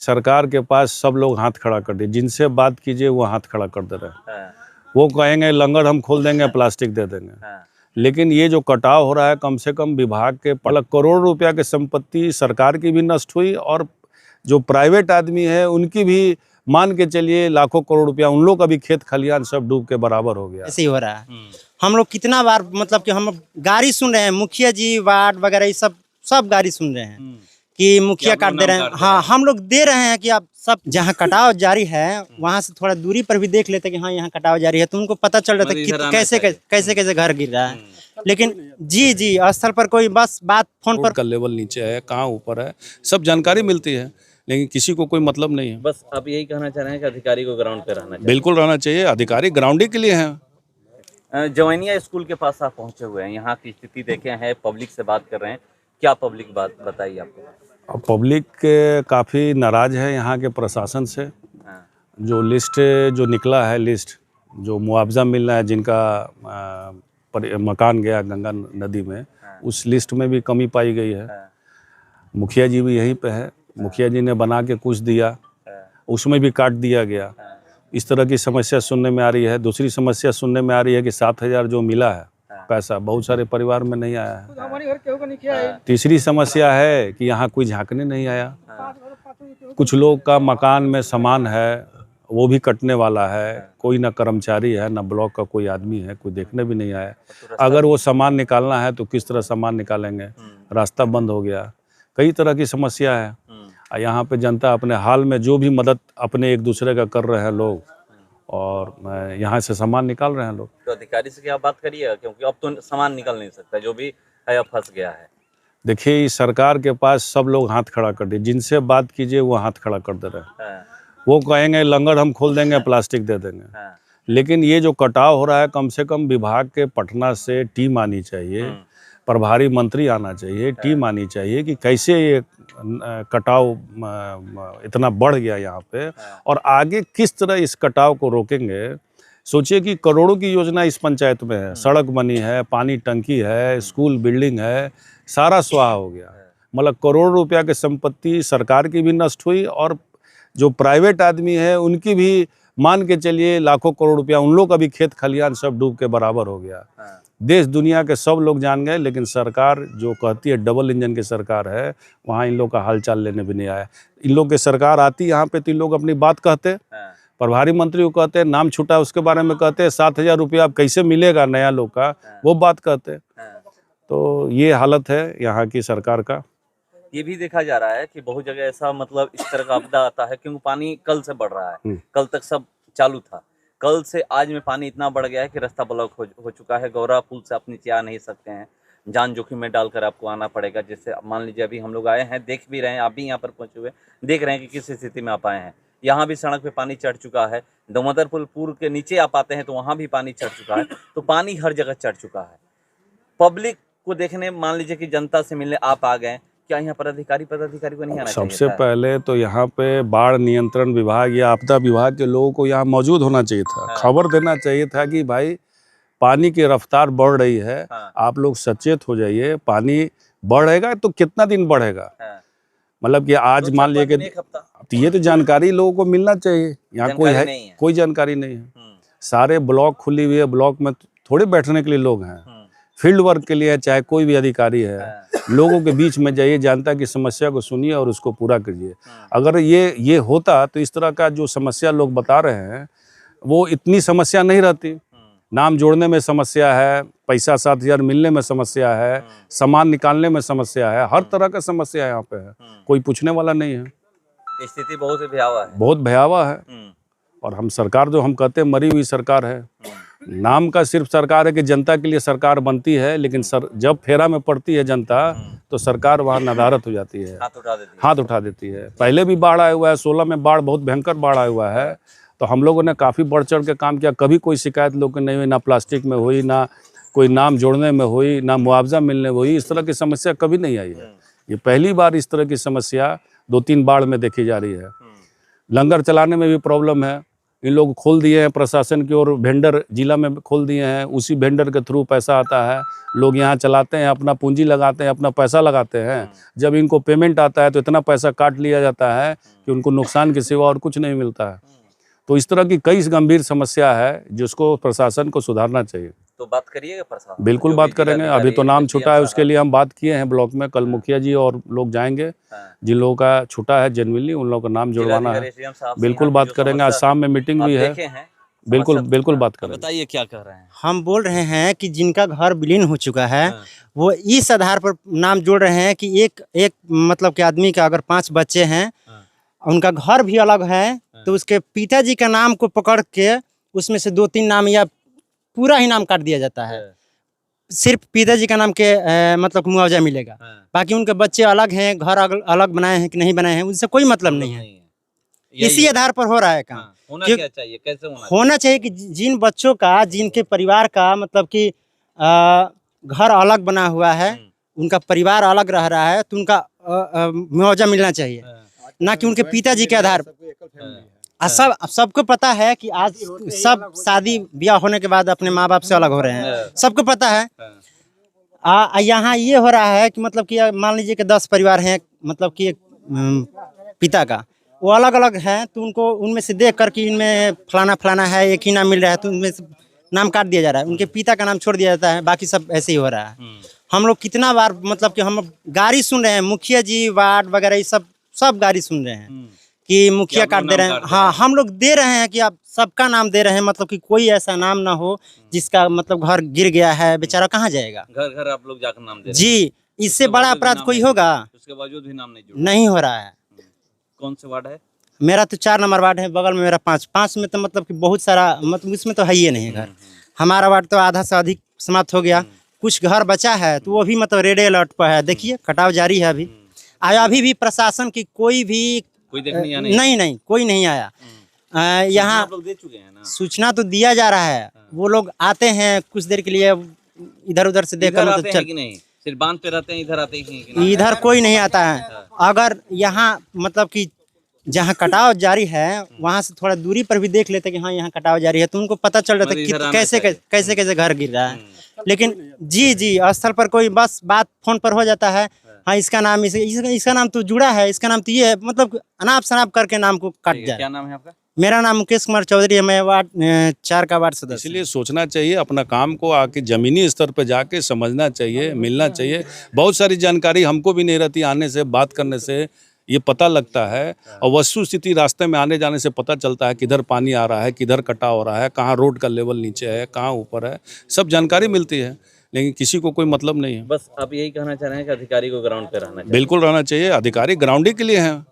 सरकार के पास सब लोग हाथ खड़ा कर दिए, जिनसे बात कीजिए वो हाथ खड़ा कर दे रहे हैं। वो कहेंगे लंगर हम खोल देंगे, प्लास्टिक दे देंगे। लेकिन ये जो कटाव हो रहा है, कम से कम विभाग के करोड़ रुपया की संपत्ति सरकार की भी नष्ट हुई और जो प्राइवेट आदमी है उनकी भी, मान के चलिए लाखों करोड़ रुपया, उन लोग का भी खेत खलियान सब डूब के बराबर हो गया। ऐसे ही हो रहा है। हम लोग कितना बार मतलब कि हम गाड़ी सुन रहे हैं, मुखिया जी वार्ड वगैरह ये सब गाड़ी सुन रहे हैं कि मुखिया काट दे रहे हैं। हाँ, हम लोग दे रहे हैं कि आप सब जहाँ कटाव जारी है वहाँ से थोड़ा दूरी पर भी देख लेते कि हाँ यहाँ कटाव जारी है, तो उनको पता चल रहा था कि कैसे घर गिर रहा है। लेकिन जी स्थल पर कोई बस बात फोन पर का लेवल नीचे है, कहाँ ऊपर है, सब जानकारी मिलती है, लेकिन किसी को कोई मतलब नहीं है। बस आप यही कहना चाह रहे हैं कि अधिकारी को ग्राउंड पे रहना चाहिए। बिल्कुल रहना चाहिए, अधिकारी ग्राउंड के लिए हैं। जवैनिया स्कूल के पास आप पहुंचे हुए हैं, यहाँ की स्थिति देखे हैं, पब्लिक से बात कर रहे हैं, क्या पब्लिक बात बताइए आपको? पब्लिक काफ़ी नाराज है यहाँ के प्रशासन से। जो लिस्ट जो निकला है, लिस्ट जो मुआवजा मिलना है जिनका मकान गया गंगा नदी में, उस लिस्ट में भी कमी पाई गई है। मुखिया जी भी यहीं पे है, मुखिया जी ने बना के कुछ दिया, उसमें भी काट दिया गया। इस तरह की समस्या सुनने में आ रही है। दूसरी समस्या सुनने में आ रही है कि 7,000 जो मिला है पैसा, बहुत सारे परिवार में नहीं आया है। तीसरी समस्या है कि यहाँ कोई झांकने नहीं आया। कुछ लोग का मकान में सामान है, वो भी कटने वाला है। कोई ना कर्मचारी है, ना ब्लॉक का कोई आदमी है, कोई देखने भी नहीं आया। अगर वो सामान निकालना है तो किस तरह सामान निकालेंगे, रास्ता बंद हो गया। कई तरह की समस्या है। यहाँ पे जनता अपने हाल में जो भी मदद अपने एक दूसरे का कर रहे हैं लोग, और यहाँ से सामान निकाल रहे हैं लोग। तो अधिकारी से क्या बात करिए, क्योंकि अब तो सामान निकल नहीं सकता, जो भी है अब फंस गया है। देखिए, इस सरकार के पास सब लोग हाथ खड़ा कर दिए, जिनसे बात कीजिए वो हाथ खड़ा कर दे रहे हैं। वो कहेंगे लंगर हम खोल देंगे, प्लास्टिक दे देंगे। लेकिन ये जो कटाव हो रहा है, कम से कम विभाग के पटना से टीम आनी चाहिए, प्रभारी मंत्री आना चाहिए, टीम आनी चाहिए कि कैसे ये कटाव इतना बढ़ गया यहाँ पे, और आगे किस तरह इस कटाव को रोकेंगे। सोचिए कि करोड़ों की योजना इस पंचायत में है, सड़क बनी है, पानी टंकी है, स्कूल बिल्डिंग है, सारा स्वाहा हो गया। मतलब करोड़ रुपया की संपत्ति सरकार की भी नष्ट हुई और जो प्राइवेट आदमी है उनकी भी, मान के चलिए लाखों करोड़ रुपया, उन लोग का भी खेत खलियान सब डूब के बराबर हो गया। देश दुनिया के सब लोग जान गए, लेकिन सरकार जो कहती है डबल इंजन की सरकार है, वहाँ इन लोग का हालचाल लेने भी नहीं आया। इन लोग की सरकार आती यहाँ पे तो इन लोग अपनी बात कहते, प्रभारी मंत्री को कहते, नाम छूटा उसके बारे में कहते, 7,000 रुपया अब कैसे मिलेगा नया लोग का, वो बात कहते। तो ये हालत है यहाँ की सरकार का। ये भी देखा जा रहा है कि बहुत जगह ऐसा मतलब इस तरह का आपदा आता है, क्योंकि पानी कल से बढ़ रहा है। कल तक सब चालू था, कल से आज में पानी इतना बढ़ गया है कि रास्ता ब्लॉक हो चुका है। गौरा पुल से आप नीचे आ नहीं सकते हैं, जान जोखिम में डालकर आपको आना पड़ेगा। जैसे मान लीजिए अभी हम लोग आए हैं, देख भी रहे हैं, आप भी यहाँ पर पहुंचे हुए देख रहे हैं कि किस स्थिति में आप आए हैं। यहाँ भी सड़क पे पानी चढ़ चुका है। दामोदर पुल के नीचे आप आते हैं तो वहाँ भी पानी चढ़ चुका है। तो पानी हर जगह चढ़ चुका है। पब्लिक को देखने, मान लीजिए कि जनता से मिलने आप आ गए, क्या यहाँ पर अधिकारी पदाधिकारी को नहीं आना चाहिए? सबसे पहले तो यहाँ पे बाढ़ नियंत्रण विभाग या आपदा विभाग के लोगों को यहाँ मौजूद होना चाहिए था। खबर देना चाहिए था कि भाई पानी की रफ्तार बढ़ रही है, आप लोग सचेत हो जाइए। पानी बढ़ेगा तो कितना दिन बढ़ेगा, मतलब कि आज मान लीजिए कि, तो ये तो जानकारी लोगों को मिलना चाहिए। यहाँ कोई है, कोई जानकारी नहीं है। सारे ब्लॉक खुली हुई है, ब्लॉक में थोड़े बैठने के लिए लोग हैं, फील्ड वर्क के लिए चाहे कोई भी अधिकारी है, लोगों के बीच में जाइए, जनता की समस्या को सुनिए और उसको पूरा करिए। अगर ये होता तो इस तरह का जो समस्या लोग बता रहे हैं वो इतनी समस्या नहीं रहती। नाम जोड़ने में समस्या है, पैसा 7,000 मिलने में समस्या है, सामान निकालने में समस्या है, हर तरह का समस्या यहाँ पे है, कोई पूछने वाला नहीं है। स्थिति बहुत भयावह है, बहुत भयावह है। और हम सरकार, जो हम कहते हैं मरी हुई सरकार है, नाम का सिर्फ सरकार है कि जनता के लिए सरकार बनती है, लेकिन जब फेरा में पड़ती है जनता तो सरकार वहाँ नदारत हो जाती है, हाथ उठा देती है। पहले भी बाढ़ आया हुआ है, 16 में बाढ़, बहुत भयंकर बाढ़ आया हुआ है। तो हम लोगों ने काफ़ी बढ़ चढ़ के काम किया, कभी कोई शिकायत लोग की नहीं हुई, ना प्लास्टिक में हुई, ना कोई नाम जोड़ने में हुई, ना मुआवजा मिलने में हुई। इस तरह की समस्या कभी नहीं आई है। ये पहली बार इस तरह की समस्या 2-3 बाढ़ में देखी जा रही है। लंगर चलाने में भी प्रॉब्लम है, इन लोग खोल दिए हैं प्रशासन की ओर, वेंडर जिला में खोल दिए हैं, उसी वेंडर के थ्रू पैसा आता है, लोग यहाँ चलाते हैं, अपना पूंजी लगाते हैं, अपना पैसा लगाते हैं। जब इनको पेमेंट आता है तो इतना पैसा काट लिया जाता है कि उनको नुकसान के सिवा और कुछ नहीं मिलता है। तो इस तरह की कई गंभीर समस्या है जिसको प्रशासन को सुधारना चाहिए। तो बात करिएगा प्रशासन, बिल्कुल बात करेंगे। अभी तो नाम छूटा है, उसके लिए हम बात किए हैं ब्लॉक में। कल मुखिया जी और लोग जाएंगे, जिन लोगों का छूटा है जेन्युइनली, उन लोगों का नाम जुड़वाना है। बिल्कुल बात करेंगे। आज शाम में मीटिंग भी है। बिल्कुल बात करेंगे। बताइए क्या कह रहे हैं। हम बोल रहे हैं कि जिनका घर विलीन हो चुका है वो इस आधार पर नाम जोड़ रहे हैं कि एक मतलब के आदमी का अगर 5 बच्चे हैं, उनका घर भी अलग है, तो उसके पिताजी का नाम को पकड़ के उसमें से 2-3 नाम या पूरा ही नाम काट दिया जाता है। सिर्फ पिताजी का नाम के मतलब मुआवजा मिलेगा। बाकी उनके बच्चे अलग हैं, घर अलग बनाए हैं कि नहीं बनाए हैं, उनसे कोई मतलब नहीं है। इसी आधार पर हो रहा है काम। होना क्या चाहिए, कैसे होना चाहिए कि जिन बच्चों का, जिनके परिवार का मतलब कि घर अलग बना हुआ है, उनका परिवार अलग रह रहा है, तो उनका मुआवजा मिलना चाहिए, ना कि उनके पिताजी के आधार। सबको पता है कि आज सब शादी ब्याह होने के बाद अपने माँ बाप से अलग हो रहे हैं, सबको पता है। यहाँ ये हो रहा है कि मतलब कि मान लीजिए कि 10 परिवार हैं, मतलब कि एक पिता का वो अलग अलग हैं, तो उनको उनमें से देख कर कि इनमें फलाना है, एक ही नाम मिल रहा है, तो उनमें से नाम काट दिया जा रहा है, उनके पिता का नाम छोड़ दिया जाता है, बाकी सब ऐसे ही हो रहा है। हम लोग कितना बार मतलब कि हम गाड़ी सुन रहे हैं, मुखिया जी वार्ड वगैरह ये सब गाड़ी सुन रहे हैं कि मुखिया काट दे रहे हैं। हाँ, हम लोग दे रहे हैं कि आप सबका नाम दे रहे हैं, मतलब कि कोई ऐसा नाम ना हो जिसका मतलब घर गिर गया है, बेचारा कहाँ जाएगा। घर आप लोग जाकर नाम दे रहे हैं। जी, इससे बड़ा अपराध कोई होगा? उसके बावजूद भी नाम नहीं हो रहा है। कौन से वार्ड है? मेरा तो 4 नंबर वार्ड है, बगल में मेरा 5 में तो मतलब कि बहुत सारा, मतलब इसमें तो है ही नहीं घर। हमारा वार्ड तो आधा से अधिक समाप्त हो गया, कुछ घर बचा है तो वो भी मतलब रेड अलर्ट पर है। देखिए कटाव जारी है अभी। अभी भी प्रशासन की कोई देखने नहीं कोई नहीं आया। यहाँ दे चुके हैं ना, सूचना तो दिया जा रहा है, वो लोग आते हैं कुछ देर के लिए, इधर उधर से देखकर मतलब चल, नहीं सिर्फ बांध पे रहते हैं, इधर आते हैं, इधर कोई नहीं आता है। अगर यहाँ मतलब कि जहाँ कटाव जारी है वहाँ से थोड़ा दूरी पर भी देख लेते कि हाँ यहाँ कटाव जारी है, तो उनको पता चल जाता कि कैसे घर गिर रहा है। लेकिन जी स्थल पर कोई बस बात फोन पर हो जाता है, हाँ इसका नाम इसका नाम तो जुड़ा है, इसका नाम तो ये है, मतलब अनाप शनाप करके नाम को काट जाए। क्या नाम है आपका? मेरा नाम मुकेश कुमार चौधरी है, मैं वार्ड 4 का वार्ड सदस्य। इसलिए सोचना चाहिए, अपना काम को आके जमीनी स्तर पर जाके समझना चाहिए, मिलना चाहिए। बहुत सारी जानकारी हमको भी नहीं रहती, आने से बात करने से ये पता लगता है, और वस्तु स्थिति रास्ते में आने जाने से पता चलता है किधर पानी आ रहा है, किधर कटाव हो रहा है, कहाँ रोड का लेवल नीचे है, कहाँ ऊपर है, सब जानकारी मिलती है। लेकिन किसी को कोई मतलब नहीं है। बस आप यही कहना चाह रहे हैं कि अधिकारी को ग्राउंड पे रहना चाहिए। बिल्कुल रहना चाहिए, अधिकारी ग्राउंडिंग के लिए हैं।